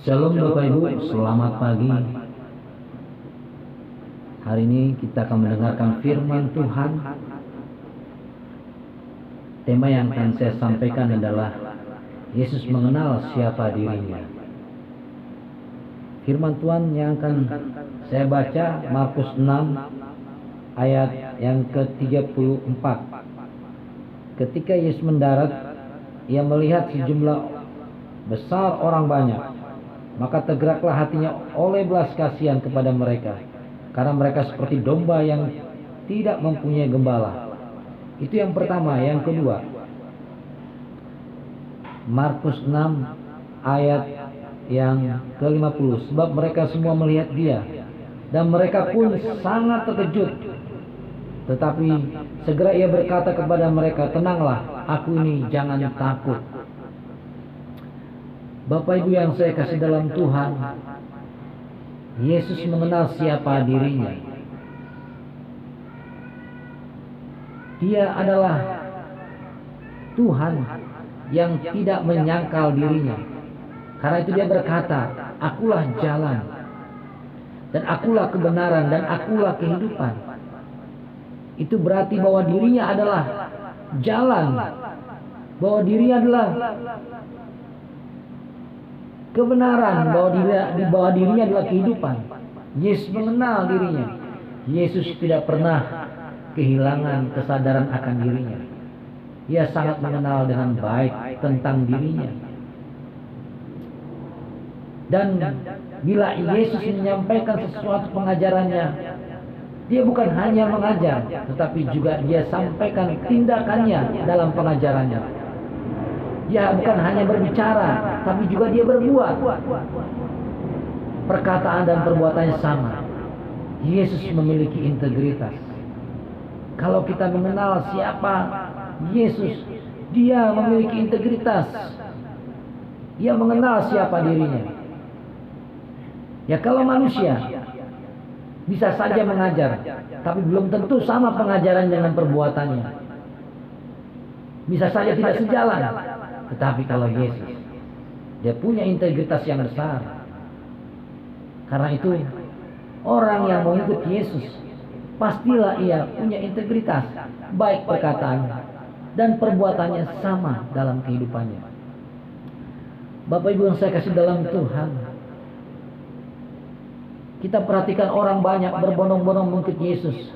Shalom Bapak Ibu, selamat pagi. Hari ini kita akan mendengarkan firman Tuhan. Tema yang akan saya sampaikan adalah Yesus mengenal siapa dirinya. Firman Tuhan yang akan saya baca Markus 6 ayat yang ke-34. Ketika Yesus mendarat, ia melihat sejumlah besar orang banyak, maka tergeraklah hatinya oleh belas kasihan kepada mereka, karena mereka seperti domba yang tidak mempunyai gembala. Itu yang pertama. Yang kedua, Markus 6 ayat yang ke-50. Sebab mereka semua melihat dia, dan mereka pun sangat terkejut. Tetapi segera ia berkata kepada mereka, "Tenanglah, aku ini, jangan takut." Bapak Ibu yang saya kasih dalam Tuhan, Yesus mengenal siapa dirinya. Dia adalah Tuhan yang tidak menyangkal dirinya. Karena itu dia berkata, "Akulah jalan, dan akulah kebenaran, dan akulah kehidupan." Itu berarti bahwa dirinya adalah jalan, bahwa dirinya adalah kebenaran, bahwa dirinya adalah kehidupan. Yesus mengenal dirinya. Yesus tidak pernah kehilangan kesadaran akan dirinya. Ia sangat mengenal dengan baik tentang dirinya. Dan bila Yesus menyampaikan sesuatu pengajarannya, dia bukan hanya mengajar, tetapi juga dia sampaikan tindakannya dalam pengajarannya. Dia bukan hanya berbicara, tapi juga dia berbuat. Perkataan dan perbuatannya sama. Yesus memiliki integritas. Kalau kita mengenal siapa Yesus, dia memiliki integritas. Dia mengenal siapa dirinya. Ya, kalau manusia bisa saja mengajar, tapi belum tentu sama pengajaran dengan perbuatannya. Bisa saja tidak sejalan. Tetapi kalau Yesus, dia punya integritas yang besar. Karena itu, orang yang mau ikut Yesus, pastilah ia punya integritas, baik perkataan dan perbuatannya sama dalam kehidupannya. Bapak Ibu yang saya kasih dalam Tuhan, kita perhatikan orang banyak berbondong-bondong mengikut Yesus.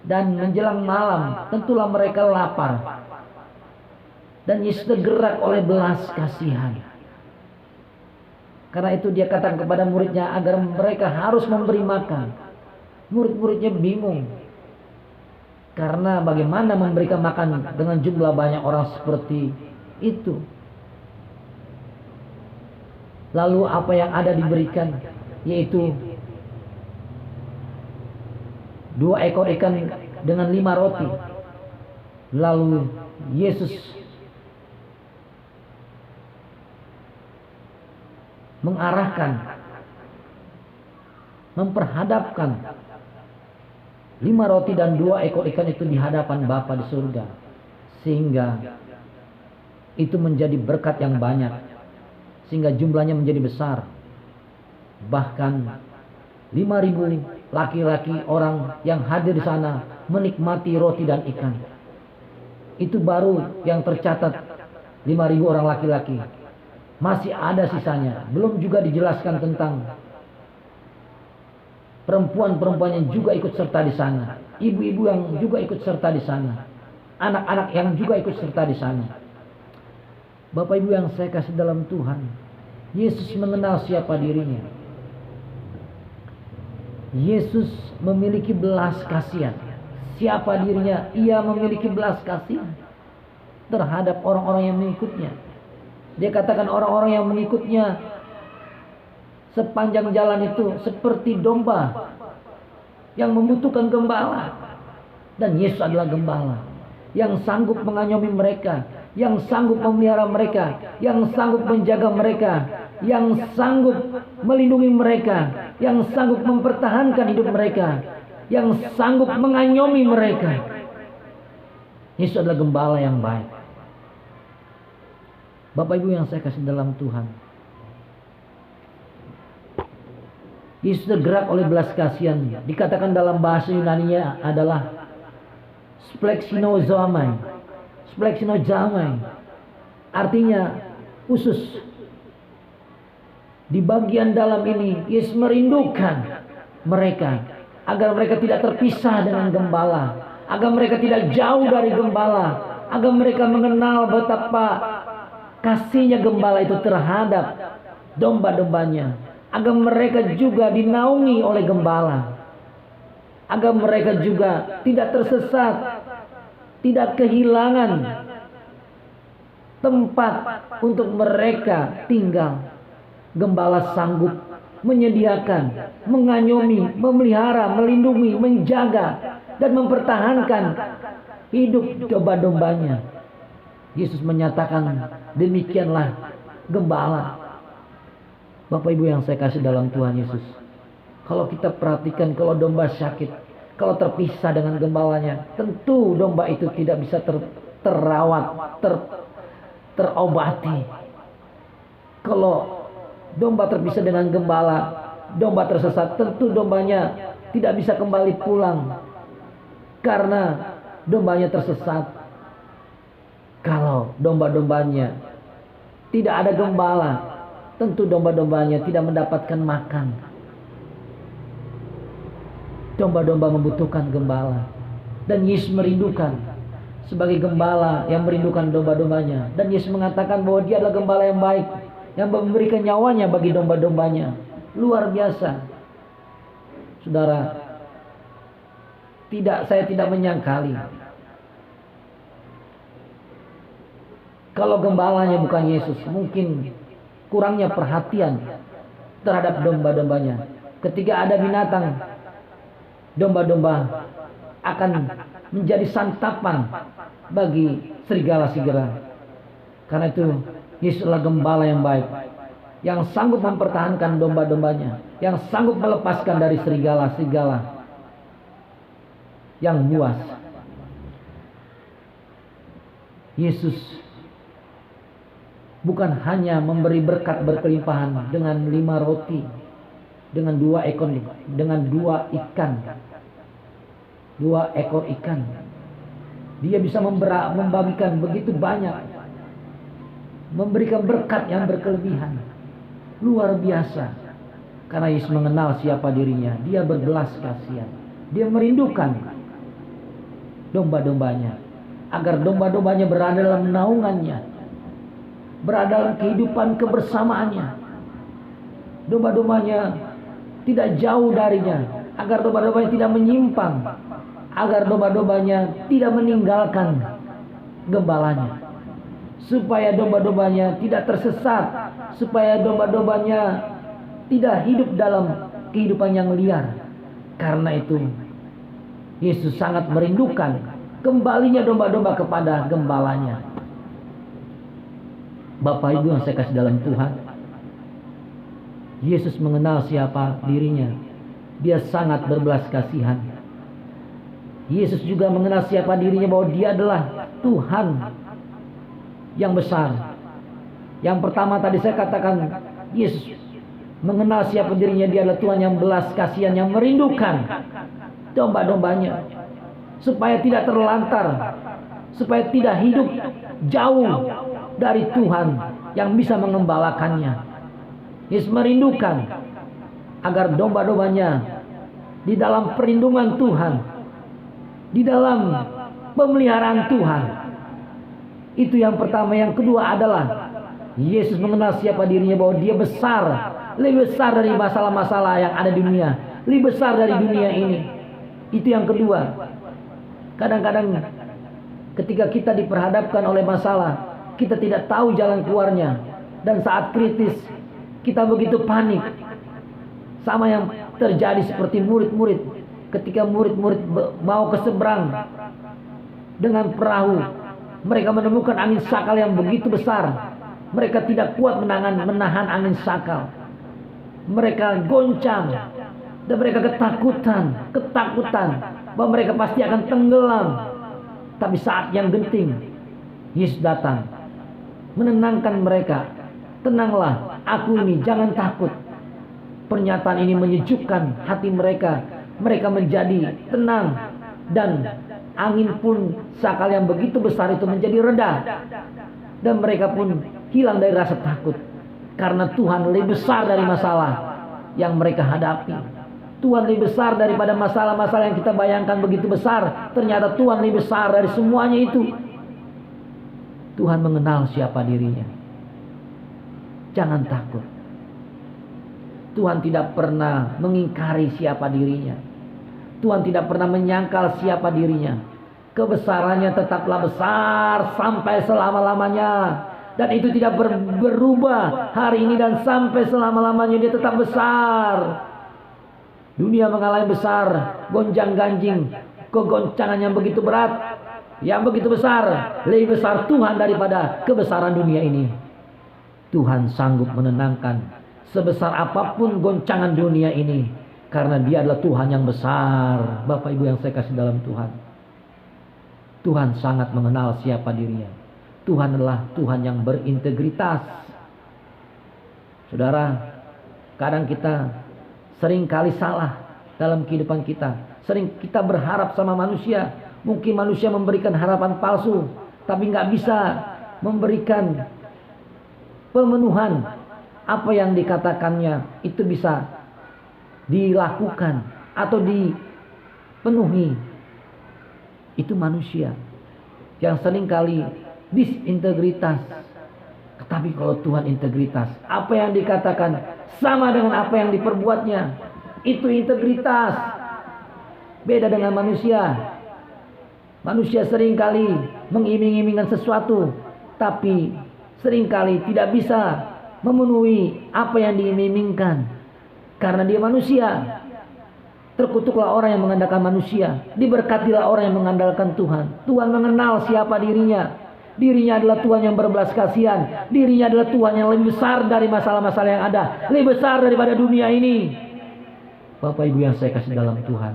Dan menjelang malam, tentulah mereka lapar. Dan Yesus tergerak oleh belas kasihan. Karena itu dia katakan kepada muridnya agar mereka harus memberi makan. Murid-muridnya bingung. Karena bagaimana memberikan makan dengan jumlah banyak orang seperti itu. Lalu apa yang ada diberikan? Yaitu 2 ekor ikan dengan 5 roti. Lalu Yesus mengarahkan, memperhadapkan 5 roti dan 2 ekor ikan itu di hadapan Bapa di surga. Sehingga itu menjadi berkat yang banyak. Sehingga jumlahnya menjadi besar. Bahkan 5.000 laki-laki orang yang hadir di sana menikmati roti dan ikan. Itu baru yang tercatat 5.000 orang laki-laki. Masih ada sisanya. Belum juga dijelaskan tentang perempuan-perempuan yang juga ikut serta di sana. Ibu-ibu yang juga ikut serta di sana. Anak-anak yang juga ikut serta di sana. Bapak Ibu yang saya kasih dalam Tuhan, Yesus mengenal siapa dirinya. Yesus memiliki belas kasihan. Siapa dirinya? Ia memiliki belas kasihan terhadap orang-orang yang mengikutnya. Dia katakan orang-orang yang mengikutnya sepanjang jalan itu seperti domba yang membutuhkan gembala. Dan Yesus adalah gembala yang sanggup mengayomi mereka, yang sanggup memelihara mereka, yang sanggup menjaga mereka, yang sanggup melindungi mereka, yang sanggup mempertahankan hidup mereka, yang sanggup mengayomi mereka. Yesus adalah gembala yang baik. Bapak Ibu yang saya kasih dalam Tuhan, Yesus tergerak oleh belas kasihan. Dikatakan dalam bahasa Yunani-nya adalah splexinozomai. Splexinozomai artinya usus. Di bagian dalam ini Yesus merindukan mereka agar mereka tidak terpisah dengan gembala, agar mereka tidak jauh dari gembala, agar mereka mengenal betapa kasihnya gembala itu terhadap domba-dombanya, agar mereka juga dinaungi oleh gembala, agar mereka juga tidak tersesat, tidak kehilangan tempat untuk mereka tinggal. Gembala sanggup menyediakan, mengayomi, memelihara, melindungi, menjaga, dan mempertahankan hidup domba-dombanya. Yesus menyatakan, demikianlah gembala. Bapak Ibu yang saya kasih dalam Tuhan Yesus, kalau kita perhatikan, kalau domba sakit, kalau terpisah dengan gembalanya, tentu domba itu tidak bisa terawat, terobati. Kalau domba terpisah dengan gembala, domba tersesat, tentu dombanya tidak bisa kembali pulang karena dombanya tersesat. Kalau domba-dombanya tidak ada gembala, tentu domba-dombanya tidak mendapatkan makan. Domba-domba membutuhkan gembala, dan Yesus merindukan sebagai gembala yang merindukan domba-dombanya. Dan Yesus mengatakan bahwa Dia adalah gembala yang baik, yang memberikan nyawanya bagi domba-dombanya. Luar biasa. Saudara, saya tidak menyangkali kalau gembalanya bukan Yesus, mungkin kurangnya perhatian terhadap domba-dombanya. Ketika ada binatang, domba-domba akan menjadi santapan bagi serigala-serigala. Karena itu Yesus adalah gembala yang baik, yang sanggup mempertahankan domba-dombanya, yang sanggup melepaskan dari serigala-serigala yang buas. Yesus bukan hanya memberi berkat berkelimpahan dengan 5 roti, dengan 2 ekor, dengan 2 ikan, 2 ekor ikan. Dia bisa membagikan begitu banyak, memberikan berkat yang berkelebihan. Luar biasa. Karena Yesus mengenal siapa dirinya. Dia berbelas kasihan. Dia merindukan domba-dombanya, agar domba-dombanya berada dalam naungannya, berada dalam kehidupan kebersamaannya. Domba-dombanya tidak jauh darinya, agar domba-dombanya tidak menyimpang, agar domba-dombanya tidak meninggalkan gembalanya, supaya domba-dombanya tidak tersesat, supaya domba-dombanya tidak hidup dalam kehidupan yang liar. Karena itu Yesus sangat merindukan kembalinya domba-domba kepada gembalanya. Bapak Ibu yang saya kasih dalam Tuhan, Yesus mengenal siapa dirinya. Dia sangat berbelas kasihan. Yesus juga mengenal siapa dirinya, bahwa Dia adalah Tuhan yang besar. Yang pertama tadi saya katakan, Yesus mengenal siapa dirinya. Dia adalah Tuhan yang belas kasihan, yang merindukan domba-dombanya, supaya tidak terlantar, supaya tidak hidup jauh dari Tuhan yang bisa mengembalakannya. Yesus merindukan agar domba-dombanya di dalam perlindungan Tuhan, di dalam pemeliharaan Tuhan. Itu yang pertama. Yang kedua adalah Yesus mengenal siapa dirinya, bahwa Dia besar, lebih besar dari masalah-masalah yang ada di dunia, lebih besar dari dunia ini. Itu yang kedua. Kadang-kadang ketika kita diperhadapkan oleh masalah, kita tidak tahu jalan keluarnya, dan saat kritis kita begitu panik. Sama yang terjadi seperti murid-murid ketika murid-murid mau ke seberang dengan perahu. Mereka menemukan angin sakal yang begitu besar. Mereka tidak kuat menahan angin sakal. Mereka goncang dan mereka ketakutan bahwa mereka pasti akan tenggelam. Tapi saat yang genting, Yesus datang menenangkan mereka. Tenanglah, aku ini, jangan takut. Pernyataan ini menyejukkan hati mereka. Mereka menjadi tenang. Dan angin pun sekali yang begitu besar itu menjadi reda. Dan mereka pun hilang dari rasa takut. Karena Tuhan lebih besar dari masalah yang mereka hadapi. Tuhan lebih besar daripada masalah-masalah yang kita bayangkan begitu besar. Ternyata Tuhan lebih besar dari semuanya itu. Tuhan mengenal siapa dirinya. Jangan takut. Tuhan tidak pernah mengingkari siapa dirinya. Tuhan tidak pernah menyangkal siapa dirinya. Kebesarannya tetaplah besar sampai selama-lamanya. Dan itu tidak berubah hari ini dan sampai selama-lamanya. Dia tetap besar. Dunia mengalami besar, gonjang-ganjing, kegoncangan yang begitu berat, yang begitu besar. Lebih besar Tuhan daripada kebesaran dunia ini. Tuhan sanggup menenangkan sebesar apapun goncangan dunia ini, karena Dia adalah Tuhan yang besar. Bapak Ibu yang saya kasih dalam Tuhan, Tuhan sangat mengenal siapa dirinya. Tuhan adalah Tuhan yang berintegritas. Saudara, kadang kita sering kali salah dalam kehidupan kita. Sering kita berharap sama manusia. Mungkin manusia memberikan harapan palsu, tapi nggak bisa memberikan pemenuhan. Apa yang dikatakannya itu bisa dilakukan atau dipenuhi. Itu manusia yang seringkali disintegritas. Tetapi kalau Tuhan integritas, apa yang dikatakan sama dengan apa yang diperbuatnya. Itu integritas. Beda dengan manusia. Manusia seringkali mengiming-imingkan sesuatu, tapi seringkali tidak bisa memenuhi apa yang diiming-imingkan. Karena dia manusia. Terkutuklah orang yang mengandalkan manusia. Diberkatilah orang yang mengandalkan Tuhan. Tuhan mengenal siapa dirinya. Dirinya adalah Tuhan yang berbelas kasihan. Dirinya adalah Tuhan yang lebih besar dari masalah-masalah yang ada. Lebih besar daripada dunia ini. Bapak Ibu yang saya kasih dalam Tuhan,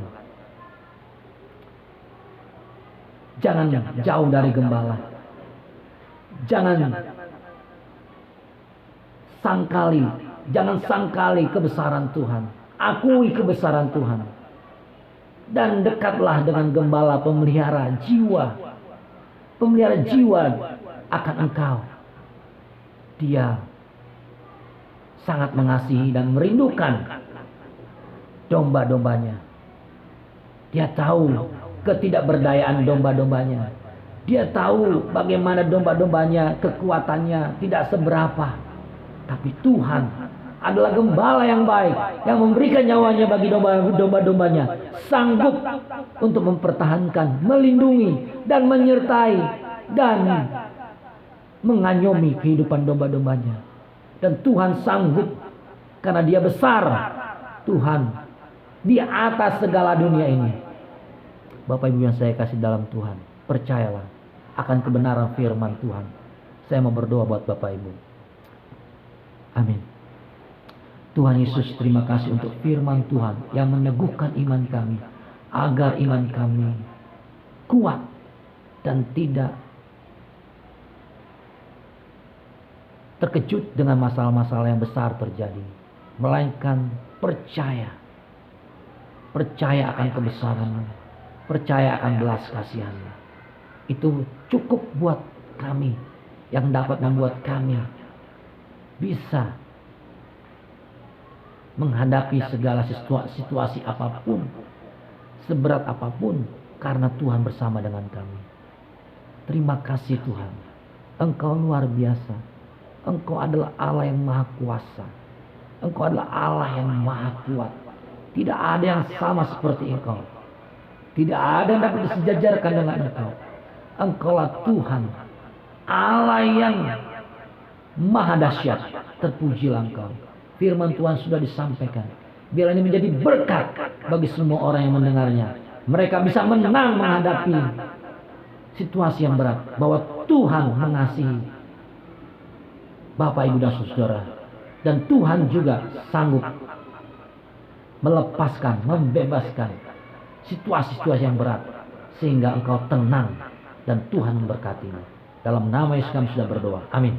jangan jauh dari gembala. Jangan sangkali kebesaran Tuhan. Akui kebesaran Tuhan. Dan dekatlah dengan gembala pemelihara jiwa. Pemelihara jiwa akan engkau. Dia sangat mengasihi dan merindukan domba-dombanya. Dia tahu ketidakberdayaan domba-dombanya. Dia tahu bagaimana domba-dombanya kekuatannya tidak seberapa. Tapi Tuhan adalah gembala yang baik, yang memberikan nyawanya bagi domba-dombanya, sanggup untuk mempertahankan, melindungi, dan menyertai, dan mengayomi kehidupan domba-dombanya. Dan Tuhan sanggup, karena Dia besar. Tuhan di atas segala dunia ini. Bapak Ibu yang saya kasih dalam Tuhan, percayalah akan kebenaran firman Tuhan. Saya mau berdoa buat Bapak Ibu. Amin. Tuhan Yesus, terima kasih untuk firman Tuhan yang meneguhkan iman kami, agar iman kami kuat dan tidak terkejut dengan masalah-masalah yang besar terjadi, melainkan percaya akan kebesaran-Mu, percaya akan belas kasihan-Mu. Itu cukup buat kami, yang dapat membuat kami bisa menghadapi segala situasi apapun, seberat apapun, karena Tuhan bersama dengan kami. Terima kasih Tuhan, Engkau luar biasa. Engkau adalah Allah yang maha kuasa. Engkau adalah Allah yang maha kuat. Tidak ada yang sama seperti Engkau. Tidak ada yang dapat disejajarkan dengan Engkau. Engkaulah Tuhan, Allah yang maha dahsyat. Terpujilah Engkau. Firman Tuhan sudah disampaikan. Biar ini menjadi berkat bagi semua orang yang mendengarnya. Mereka bisa menang menghadapi situasi yang berat. Bahwa Tuhan mengasihi Bapak, Ibu, dan Saudara. Dan Tuhan juga sanggup melepaskan, membebaskan situasi-situasi yang berat. Sehingga engkau tenang dan Tuhan memberkatimu. Dalam nama Yesus kami sudah berdoa. Amin.